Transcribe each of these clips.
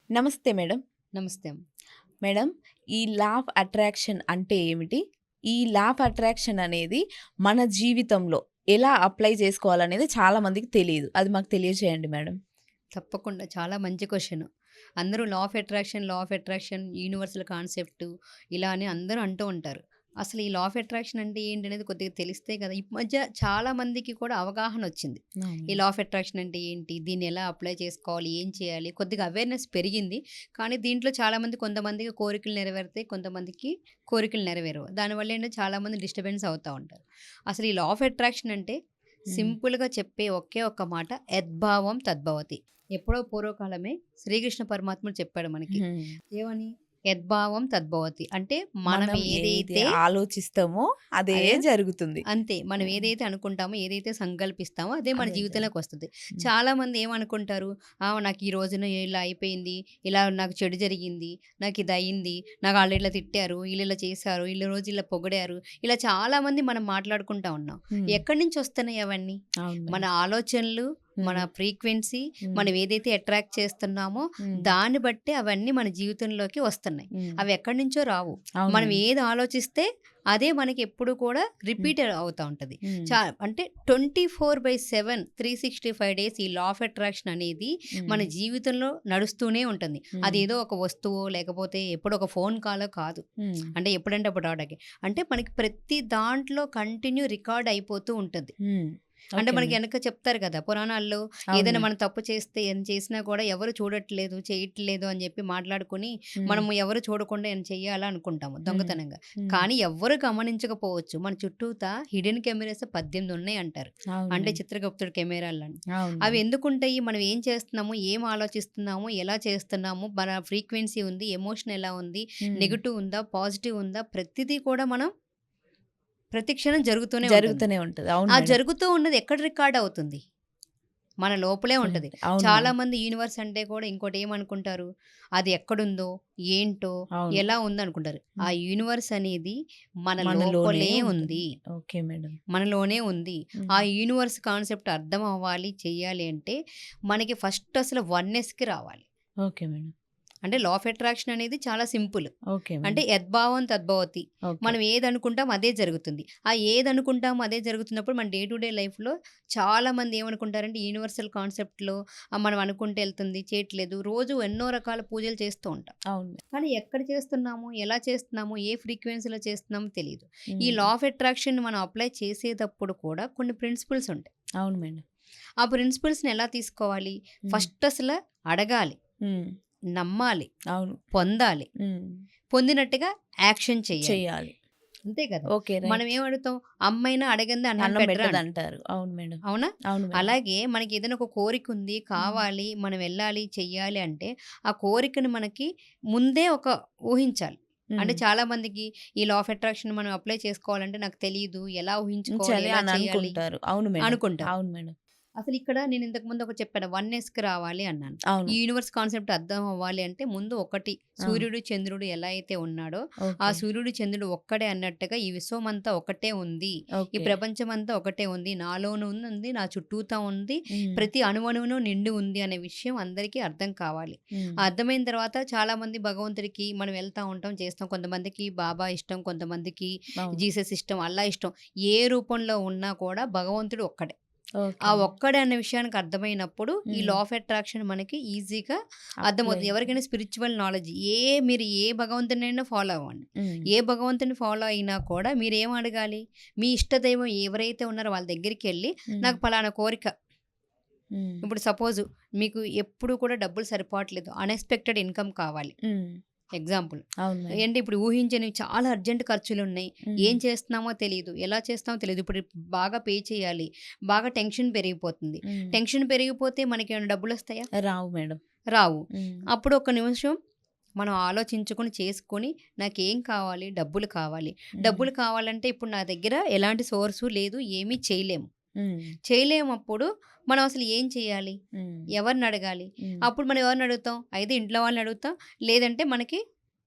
నమస్తే మేడం. నమస్తే అమ్మ. మేడం, ఈ లా ఆఫ్ అట్రాక్షన్ అంటే ఏమిటి? ఈ లా ఆఫ్ అట్రాక్షన్ అనేది మన జీవితంలో ఎలా అప్లై చేసుకోవాలనేది చాలా మందికి తెలీదు. అది మాకు తెలియజేయండి మేడం. తప్పకుండా చాలా మంచి క్వెషన్. అందరూ law of attraction universal concept ఇలా అని అందరూ అంటూ ఉంటారు. అసలు ఈ లా ఆఫ్ అట్రాక్షన్ అంటే ఏంటనేది కొద్దిగా తెలిస్తే కదా! ఈ మధ్య చాలా మందికి కూడా అవగాహన వచ్చింది. ఈ అవును. లా ఆఫ్ అట్రాక్షన్ అంటే ఏంటి? దీన్ని ఎలా అప్లై చేసుకోవాలి? ఏం చేయాలి? కొద్దిగా అవేర్‌నెస్ పెరిగింది. కానీ దీంట్లో చాలామంది కొంతమందికి కోరికలు నెరవేరుతాయి. కొంతమందికి కోరికలు నెరవేరవు. దానివల్ల ఏంటంటే చాలామంది డిస్టర్బెన్స్ అవుతా ఉంటారు. అసలు ఈ లా ఆఫ్ అట్రాక్షన్ అంటే హ్మ్. సింపుల్‌గా చెప్పే ఒకే ఒక్క మాట యద్భావం తద్భవతి. ఎప్పుడో పూర్వకాలమే శ్రీకృష్ణ పరమాత్ముడు చెప్పాడు మనకి. హ్మ్. ఏమని? యద్భావం తద్భవతి. అంటే మనం మనం ఏది ఏదైతే ఆలోచిస్తామో అదే అదే జరుగుతుంది. అంతే. మనం హ్మ్. ఏదైతే అనుకుంటామో, ఏదైతే సంకల్పిస్తామో అదే మన అదే జరుగుతుంది. జీవితంలోకొస్తది. హ్మ్. చాలామంది ఏమనుకుంటారు, నాకు ఈ రోజున ఇలా అయిపోయింది, ఇలా నాకు చెడు జరిగింది, నాకిదయింది, నాకు ఆళ్ళు ఇట్లా తిట్టారు, ఈళ్ళిలా చేశారు, ఈళ్ళు రోజు ఇలా పొగిడారు. ఇలా చాలామంది మనం మాట్లాడుకుంటా ఉన్నాం. హ్మ్. ఎక్కడి నుంచొస్తున్నాయి అవన్నీ? అవును మన మేడం. ఆలోచనలు, మన హ్మ్. ఫ్రీక్వెన్సీ, హ్మ్. మనం ఏదైతే అట్రాక్ట్ చేస్తున్నామో హ్మ్. దాన్ని బట్టే అవన్నీ మన జీవితంలోకి వస్తున్నాయి. హ్మ్. అవి ఎక్కడి నుంచో రావు. అవును మనం మేడం. ఏది ఆలోచిస్తే అదే మనకి ఎప్పుడు కూడా హ్మ్. రిపీట్ అవుతా ఉంటది. హ్మ్. అంటే 24/7 365 డేస్ ఈ లా ఆఫ్ అట్రాక్షన్ అనేది మన హ్మ్. జీవితంలో నడుస్తూనే ఉంటుంది. హ్మ్. అదేదో ఒక వస్తువో లేకపోతే ఎప్పుడో ఒక ఫోన్ కాలో కాదు. హ్మ్. అంటే ఎప్పుడంటే అప్పుడు రావడానికి. అంటే మనకి ప్రతి దాంట్లో కంటిన్యూ రికార్డ్ అయిపోతూ ఉంటది. హ్మ్. అంటే ఓకే మనకి మేడం. వెనక చెప్తారు కదా! పురాణాల్లో అవును ఏదైనా మేడం. మనం తప్పు చేస్తే ఏం చేసినా కూడా ఎవరు చూడట్లేదు, చేయట్లేదు అని చెప్పి మాట్లాడుకొని, హ్మ్. మనము ఎవరు చూడకుండా ఏమైనా చెయ్యాలా అనుకుంటాము హ్మ్. దొంగతనంగా. హ్మ్. కానీ ఎవ్వరు గమనించకపోవచ్చు. మన చుట్టూతా హిడెన్ కెమెరాస్ 18 ఉన్నాయి అంటారు. అవును అంటే మేడం. చిత్రగుప్తుడి కెమెరాలని. అవును అవి మేడం. ఎందుకుంటాయి? మనం ఏం చేస్తున్నాము? ఏం ఆలోచిస్తున్నాము? ఎలా చేస్తున్నాము? మన ఫ్రీక్వెన్సీ ఉంది. ఎమోషన్ ఎలా ఉంది? హ్మ్. నెగెటివ్ ఉందా? పాజిటివ్ ఉందా? ప్రతిదీ కూడా మనం ప్రతి క్షణం జరుగుతూనే ఉంటుంది. జరుగుతూనే ఉంటది. అవును ఆ మేడం. జరుగుతూ ఉన్నది ఎక్కడ రికార్డ్ అవుతుంది? మన లోపలే ఉంటది. అవును మేడం. చాలామంది యూనివర్స్ అంటే కూడా ఇంకోటేమనుకుంటారు, అది ఎక్కడుందో, ఏంటో, అవును. ఎలా ఉందనుకుంటారు. ఆ హ్మ్. యూనివర్స్ అనేది మన మనలోనే లోపలే ఉంటుంది. ఉంది. Okay madam. మనలోనే ఉంది. ఆ హ్మ్. యూనివర్స్ కాన్సెప్ట్ అర్థం అవ్వాలి, చెయ్యాలి అంటే మనకి ఫస్ట్ అసలు వన్నెస్‌కి రావాలి. Okay madam. అంటే లా ఆఫ్ అట్రాక్షన్ అనేది చాలా సింపుల్. ఓకే అంటే మేడం. యద్భావం తద్భవతి. ఓకే. మనం ఏదనుకుంటాం అదే జరుగుతుంది. ఆ ఏదనుకుంటామో అదే జరుగుతున్నప్పుడు మన డే టు డే లైఫ్‌లో చాలామంది ఏమనుకుంటారంటే యూనివర్సల్ కాన్సెప్ట్‌లో మనం అనుకుంటే ఎళ్తుంది, చేయట్లేదు. రోజు ఎన్నో రకాల పూజలు చేస్తూ ఉంటాం. అవును. కానీ ఎక్కడ చేస్తున్నాము? ఎలా చేస్తున్నాము? ఏ ఫ్రీక్వెన్సీలో చేస్తున్నామో తెలీదు. ఈ హ్మ్. లా ఆఫ్ అట్రాక్షన్ మనం అప్లై చేసేటప్పుడు కూడా కొన్ని ప్రిన్సిపల్స్ ఉంటాయి. అవును మేడం. ఆ ప్రిన్సిపల్స్‌ని ఎలా తీసుకోవాలి? హ్మ్. ఫస్ట్ అసల అడగాలి, హ్మ్. నమ్మాలి, అవును. పొందాలి. హ్మ్. పొందినట్టుగా యాక్షన్ చెయ్యాలి. చెయ్యాలి. అంతే కదా! ఓకే. మనం రైట్. ఏమడుగుతాం? అమ్మయినా అడగందే అన్నం అన్నం పెట్టరా అంటాం. పెట్టదంటారు. అవును మేడం. అవునా? అవును మేడం. అలాగే మనకేదైనా ఒక కోరికుంది, హ్మ్. కావాలి, మనం వెళ్ళాలి, చెయ్యాలి అంటే, ఆ కోరికను మనకి ముందే ఒక ఊహించాలి. అంటే హ్మ్. చాలామందికి ఈ లా ఆఫ్ అట్రాక్షన్ మనం అప్లై చేసుకోవాలంటే నాకు తెలీదు. ఎలా ఊహించుకోవాలి? ఉంచాలి ఎలా అని చేయాలి? అనుకుంటారు. అవును మేడం. అనుకుంటారు. అవును మేడం. అసలిక్కడ నేను ఇంతకుముందు ఒకటి చెప్పాను. వన్నెస్‌కి రావాలి అన్నాను. ఈ అవును. యూనివర్స్ కాన్సెప్ట్ అర్థం అవ్వాలి అంటే ముందు ఒకటి ఆ! సూర్యుడు, చంద్రుడు ఎలా అయితే ఉన్నాడో, ఆ ఓకే. సూర్యుడు, చంద్రుడు ఒక్కడే అన్నట్టుగా ఈ విశ్వమంతా ఒకటే ఉంది. ఈ ఓకే. ప్రపంచమంతా ఒకటే ఉంది. నాలోను ఉంది. నా చుట్టూతా ఉంది. హ్మ్. ప్రతి అణువణువును నిండి ఉంది అనే విషయం అందరికీ అర్థం కావాలి. హ్మ్. ఆ అర్థమైన తర్వాత చాలామంది భగవంతుడికి మనం వెళ్తా ఉంటాం, చేస్తాం. కొంతమందికి బాబా ఇష్టం, కొంతమందికి అవును. జీసస్ ఇష్టం, అల్లా ఇష్టం. ఏ రూపంలో ఉన్నా కూడా భగవంతుడు ఒక్కడే. ఆ ఓకే. ఒక్కడే అన్న విషయానికి అర్థమైనప్పుడు, ఈ హ్మ్. లా ఆఫ్ అట్రాక్షన్ మనకి ఈజీగా అప్లై. అర్థమవుతుంది. ఎవరికైనా స్పిరిచ్యువల్ నాలెడ్జ్ మీరు ఏ భగవంతుడినైనా ఫాలో అవ్వండి. హ్మ్. ఏ భగవంతుడిని ఫాలో అయినా కూడా మీరేం అడగాలి? మీ ఇష్టదైవం ఎవరైతే ఉన్నారో వాళ్ళ దగ్గరికెళ్ళి, హ్మ్. నాకు పలానా కోరిక హ్మ్. ఇప్పుడు సపోజు మీకు ఎప్పుడు కూడా డబ్బులు సరిపోవట్లేదు. అన్‌ఎక్స్‌పెక్టెడ్ ఇన్‌కమ్ కావాలి. హ్మ్. ఎగ్జాంపుల్. అవును మేడం. ఏంటి ఇప్పుడు ఊహించనివి చాలా అర్జెంట్ ఖర్చులున్నాయి. హ్మ్. ఏం చేస్తున్నామో తెలీదు. ఎలా చేస్తామో తెలీదు. ఇప్పుడు బాగా పే చేయాలి. బాగా టెన్షన్ పెరిగిపోతుంది. హ్మ్. టెన్షన్ పెరిగిపోతే మనకేమైనా డబ్బులొస్తాయా? రావు మేడం. రావు. హ్మ్. అప్పుడు ఒక నిమిషం మనం ఆలోచించుకొని, చేసుకొని నాకేం కావాలి? డబ్బులు కావాలి. హ్మ్. డబ్బులు కావాలంటే ఇప్పుడు నా దగ్గర ఎలాంటి సోర్సు లేదు. ఏమీ చేయలేము. హ్మ్. చేయలేమప్పుడు మనం అసలు ఏం చేయాలి? హ్మ్. ఎవరినడగాలి? హ్మ్. అప్పుడు మనం ఎవరినడుగుతాం? అయితే ఇంట్లో వాళ్ళని అడుగుతాం. లేదంటే మనకి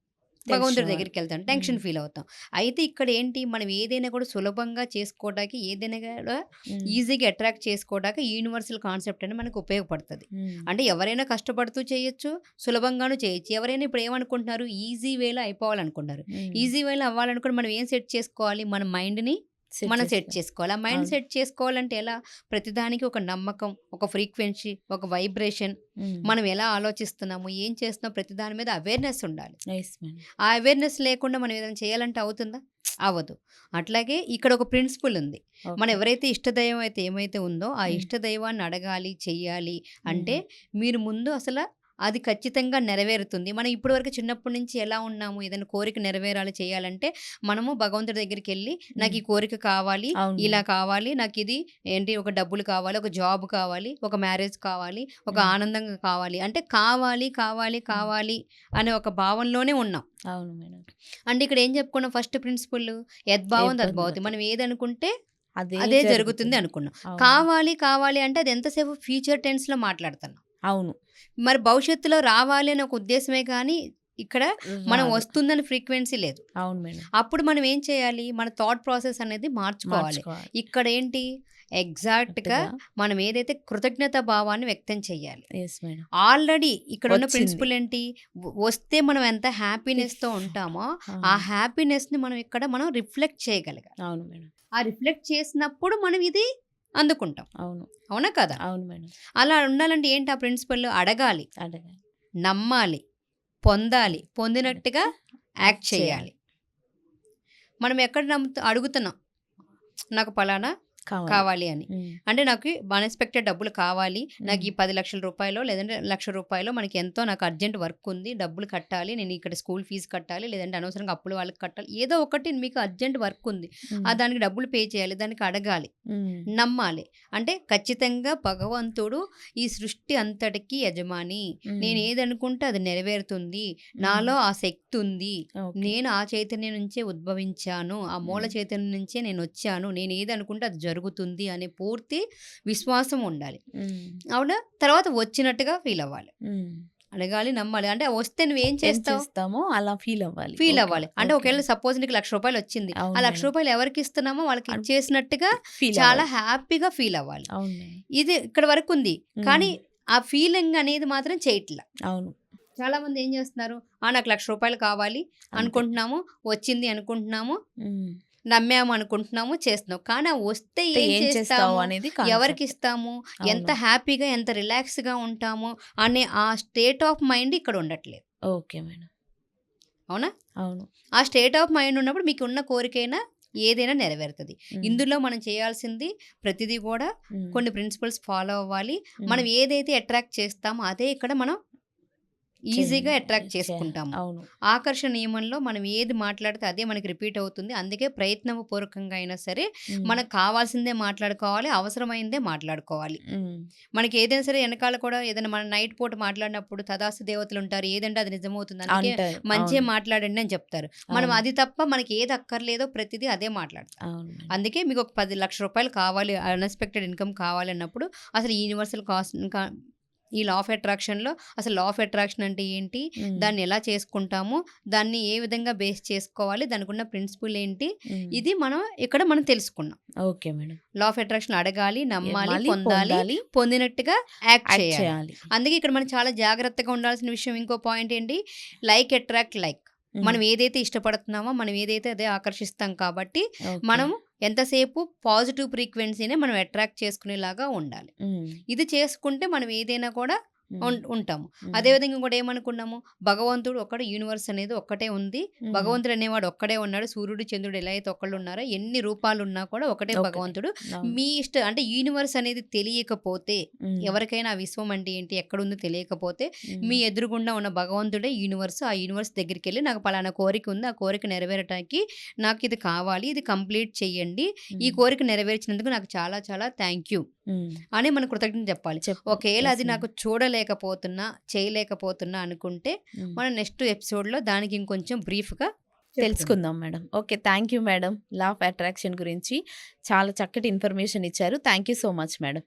భగవంతుడి తెలిసిన వాళ్ళు. దగ్గరికెళ్తాం. టెన్షన్ హ్మ్. ఫీల్ అవుతాం. అయితే ఇక్కడ ఏంటి మనం ఏదైనా కూడా సులభంగా చేసుకోవడానికి ఏదైనా కూడా హ్మ్. ఈజీగా అట్రాక్ట్ చేసుకోవడానికి యూనివర్సల్ కాన్సెప్ట్ అనేది మనకు ఉపయోగపడతది. హ్మ్. అంటే ఎవరైనా కష్టపడుతూ చేయొచ్చు, సులభంగాను చేయొచ్చు. ఎవరైనా ఇప్పుడు ఏమనుకుంటున్నారు ఈజీ వేలో అయిపోవాలనుకుంటారు. హ్మ్. ఈజీ వేలో అవ్వాలనుకుంటే మనం ఏం సెట్ చేసుకోవాలి? మన మైండ్‌ని సెట్ మనం సెట్ చేసుకోవాలి. చేసుకోవాలి. ఆ మైండ్ అవును. సెట్ చేసుకోవాలంటే ఎలా? ప్రతిదానికి ఒక నమ్మకం, ఒక ఫ్రీక్వెన్సీ, ఒక వైబ్రేషన్. హ్మ్. మనం ఎలా ఆలోచిస్తున్నాము, ఏం చేస్తున్నాం ప్రతి దాని మీద అవేర్‌నెస్ ఉండాలి. Yes madam. ఆ అవేర్‌నెస్ లేకుండా మనం ఏదైనా చేయాలంటే అవుతుందా? అవ్వదు. అట్లాగే ఇక్కడ ఒక ప్రిన్సిపల్ ఉంది. మనం ఓకే. ఎవరైతే ఇష్టదైవం అయితే ఏమైతే ఉందో, ఆ హ్మ్. ఇష్టదైవాన్ని అడగాలి, చెయ్యాలి అంటే హ్మ్. మీరు ముందు అది ఖచ్చితంగా నెరవేరుతుంది. మనం ఇప్పటివరకు చిన్నప్పటి నుంచి ఎలా ఉన్నాము? ఏదైనా కోరిక నెరవేరాలి, చేయాలంటే మనము భగవంతుడి దగ్గరికెళ్ళి నాకు హ్మ్. ఈ కోరిక కావాలి, అవును ఇలా మేడం. కావాలి, నాకిది ఏంటి ఒక డబ్బులు కావాలి, ఒక జాబ్ కావాలి, ఒక మ్యారేజ్ కావాలి, ఒక హ్మ్. ఆనందంగా కావాలి. అంటే కావాలి, కావాలి, హ్మ్. కావాలి అనే ఒక భావనలోనే ఉన్నాం. అవును మేడం. అంటే ఇక్కడ ఏం చెప్పుకున్నాం ఫస్ట్ ప్రిన్సిపల్ యద్భావం తద్భవతి. ఇబ్బంది. మనం ఏదనుకుంటే అదే అదే జరుగుతుంది జరుగుతుంది. అనుకున్నాం. అవును. కావాలి, కావాలి అంటే అది ఎంతసేపు ఫ్యూచర్ టెన్స్‌లో మాట్లాడుతున్నాం. అవును. మరి భవిష్యత్తులో రావాలి అనే ఒక ఉద్దేశమే కానీ, ఇక్కడ మనం రాదు. వస్తుందని ఫ్రీక్వెన్సీ లేదు. అవును మేడం. అప్పుడు మనం ఏం చేయాలి? మన థాట్ ప్రాసెస్ అనేది మార్చుకోవాలి. మార్చుకోవాలి. ఇక్కడేంటి ఎగ్జాక్ట్‌గా కరెక్ట్‌గా. మనం ఏదైతే కృతజ్ఞత భావాన్ని వ్యక్తం చేయాలి. Yes madam. ఆల్రెడీ ఇక్కడున్న వచ్చింది. ప్రిన్సిపల్ ఏంటి? వస్తే మనం ఎంత హ్యాపీనెస్‌తో ఇఫ్ ఉంటామో, ఆ అవును. హ్యాపీనెస్‌ని మనం రిఫ్లెక్ట్ చేయగలగాలి. అవును మేడం. ఆ రిఫ్లెక్ట్ చేసినప్పుడు మనం ఇది అందుకుంటాం. అవును. అవునా? కదా? అవును మేడం. అలా ఉండాలంటే ఏంటి ఆ ప్రిన్సిపల్? అడగాలి, అడగాలి. నమ్మాలి, పొందాలి, పొందినట్టుగా యాక్ట్ యాక్ట్ చేయాలి. చేయాలి. మనం ఎక్కడ అడుగుతున్నాం. నాకు పలానా కావాలి. కావాలి అని. హ్మ్. అంటే నాకు అన్‌ఎక్స్‌పెక్టెడ్ డబ్బులు కావాలి. నాకు హ్మ్. ఈ 10,00,000 లేదంటే రూ. 1,00,000 మనకి ఎంతో నాకు అర్జెంట్ వర్క్ ఉంది. డబ్బులు కట్టాలి. నేను ఇక్కడ స్కూల్ ఫీజ్ కట్టాలి. లేదంటే అనవసరంగా అప్పులు వాళ్ళకి కట్టాలి. ఏదో ఒకటి మీకు అర్జెంట్ వర్క్ ఉంది. హ్మ్. దానికి డబ్బులు పే చేయాలి. దానికి అడగాలి. హ్మ్. నమ్మాలి. అంటే ఖచ్చితంగా భగవంతుడు ఈ సృష్టి అంతటికి యజమాని. హ్మ్. నేనేదనుకుంటే అది నెరవేరుతుంది. హ్మ్. నాలో ఆ శక్తి ఉంది. ఓకే. నేను ఆ చైతన్యం నుంచే ఉద్భవించాను. ఆ మూల హ్మ్. చైతన్యం నుంచే నేనొచ్చాను. నేనేదనుకుంటే అది జరుగుతుంది అనే పూర్తి విశ్వాసం ఉండాలి. హ్మ్. అవునా? తర్వాత వచ్చినట్టుగా ఫీల్ అవ్వాలి. హ్మ్. అడగాలి, నమ్మాలి. అంటే వస్తే నువ్వేం ఏం చేస్తావు? చేస్తామో అలా ఫీల్ అవ్వాలి. Feel okay. అవ్వాలి. అంటే ఓకే. ఒకవేళ సపోజ్ నీకు రూ. 1,00,000 వచ్చింది. ఆ అవును రూ. మేడం. 1,00,000 ఎవరికిస్తున్నామో వాళ్ళకి అన్ ఇచ్చేసినట్టుగా ఫీల్ చాలా అవ్వాలి. హ్యాపీగా ఫీల్ అవ్వాలి. అవును మేడం. ఇది ఇక్కడ వరకుంది. హ్మ్. కానీ ఆ ఫీలింగ్ అనేది మాత్రం చేయట్ల. అవును. చాలామంది ఏం చేస్తున్నారు? నాకు రూ. 1,00,000 కావాలి అంతే. అనుకుంటున్నాము. వచ్చింది అనుకుంటున్నాము. హ్మ్. నమ్మాము అనుకుంటున్నాము. చేస్తున్నాం. కానీ ఆ వస్తే అయితే ఏం ఏం చేస్తావు చేస్తాము? అనేది కాన్సెప్ట్. ఎవరికిస్తాము? ఎంత అవును. హ్యాపీగా, ఎంత రిలాక్స్‌గా ఉంటాము అనే ఆ స్టేట్ ఆఫ్ మైండ్ ఇక్కడ ఉండట్లేదు. Okay madam. అవునా? అవును. ఆ స్టేట్ ఆఫ్ మైండ్ ఉన్నప్పుడు మీకున్న కోరికైనా ఏదైనా నెరవేరుతది. హ్మ్. ఇందులో మనం చేయాల్సింది ప్రతిదీ కూడా హ్మ్. కొన్ని ప్రిన్సిపల్స్ ఫాలో అవ్వాలి. హ్మ్. మనం ఏదైతే అట్రాక్ట్ చేస్తామో అదే ఇక్కడ మనం ఈజీగా చేయాలి. అట్రాక్ట్ చేయాలి. చేసుకుంటాము. అవును. ఆకర్షణ నియమంలో మనం ఏది మాట్లాడితే అదే మనకి రిపీట్ అవుతుంది. అందుకే ప్రయత్నపూర్వకంగా అయినా సరే హ్మ్. మనకు కావాల్సిందే మాట్లాడుకోవాలి. అవసరమైందే మాట్లాడుకోవాలి. హ్మ్. మనకి ఏదైనా సరే ఎనకాల కూడా ఏదైనా మనం నైట్ పూట మాట్లాడినప్పుడు తదాస్తు దేవతలుంటారు. ఏదంటే అది నిజమవుతుంది. అందుకే అంటారు. మంచే అవును. మాట్లాడండి అని చెప్తారు. మనం అవును. అది తప్ప మనకి ఏది అక్కర్లేదో ప్రతిదీ అదే మాట్లాడతాం. అవును మేడం. అందుకే మీకు ఒక ₹10,00,000 కావాలి. అన్‌ఎక్స్‌పెక్టెడ్ ఇన్‌కమ్ కావాలన్నప్పుడు అసలు ఈ యూనివర్సల్ కాస్ట్ ఇంకా ఈ లా ఆఫ్ అట్రాక్షన్‌లో అసలు లా ఆఫ్ అట్రాక్షన్ అంటే ఏంటి? హ్మ్. దాన్ని ఎలా చేసుకుంటాము? దాన్ని ఏ విధంగా బేస్ చేసుకోవాలి? దానికున్న ప్రిన్సిపల్ ఏంటి? హ్మ్. ఇది మనం తెలుసుకున్నాం. Okay madam. Law of attraction అడగాలి, నమ్మాలి, నమ్మాలి, పొందాలి, పొందాలి, పొందినట్టుగా యాక్ట్ యాక్ట్ చేయాలి. చేయాలి. అందుకే ఇక్కడ మనం చాలా జాగ్రత్తగా ఉండాల్సిన విషయం ఇంకో పాయింట్ ఏంటి? Like attract like. హ్మ్. మనం ఏదైతే ఇష్టపడుతున్నామో, మనం ఏదైతే అదే ఆకర్షిస్తాం కాబట్టి, ఓకే. మనం ఎంతసేపు పాజిటివ్ ఫ్రీక్వెన్సీ‌నే మనం అట్రాక్ట్ చేసుకునేలాగా ఉండాలి. హ్మ్. ఇది చేసుకుంటే మనం ఏదైనా కూడా హ్మ్. ఉంటాము. హ్మ్. అదేవిధంగా ఇంకోటి ఏమనుకున్నాము? భగవంతుడు ఒక్కడే యూనివర్స్ అనేది ఒక్కటే ఉంది. హ్మ్. భగవంతుడు అనేవాడు ఒక్కడే ఉన్నాడు. సూర్యుడు, చంద్రుడు ఎలా అయితే ఒకళ్ళున్నారో ఎన్ని రూపాలున్నా కూడా ఒకటే ఒకటే. భగవంతుడు. అవును. మీ అంటే యూనివర్స్ అనేది తెలియకపోతే హ్మ్. ఎవరికైనా ఆ విశ్వం అంటే ఏంటి? ఎక్కడుందో తెలియకపోతే హ్మ్. మీ ఎదురుగుండా ఉన్న భగవంతుడే యూనివర్స్. ఆ యూనివర్స్ దగ్గరికెళ్ళి నాకు పలానా కోరిక ఉంది. ఆ కోరిక నెరవేరటానికి నాకిది కావాలి. ఇది కంప్లీట్ చెయ్యండి. ఈ హ్మ్. కోరిక నెరవేర్చినందుకు నాకు చాలా చాలా థాంక్ యూ హ్మ్. అని మనం కృతజ్ఞత చెప్పాలి. చెప్పాలి. ఒకవేళ యెస్ అది నాకు మేడం. చూడలేకపోతున్నా, చేయలేకపోతున్నా అనుకుంటే హ్మ్. మనం నెక్స్ట్ ఎపిసోడ్‌లో దానికి ఇంకొంచెం బ్రీఫ్‌గా చెప్పుకుందాం. తెలుసుకుందాం madam. Okay. Thank you madam. Law of attraction గురించి చాలా చక్కటి ఇన్ఫర్మేషన్ ఇచ్చారు. Thank you so much madam.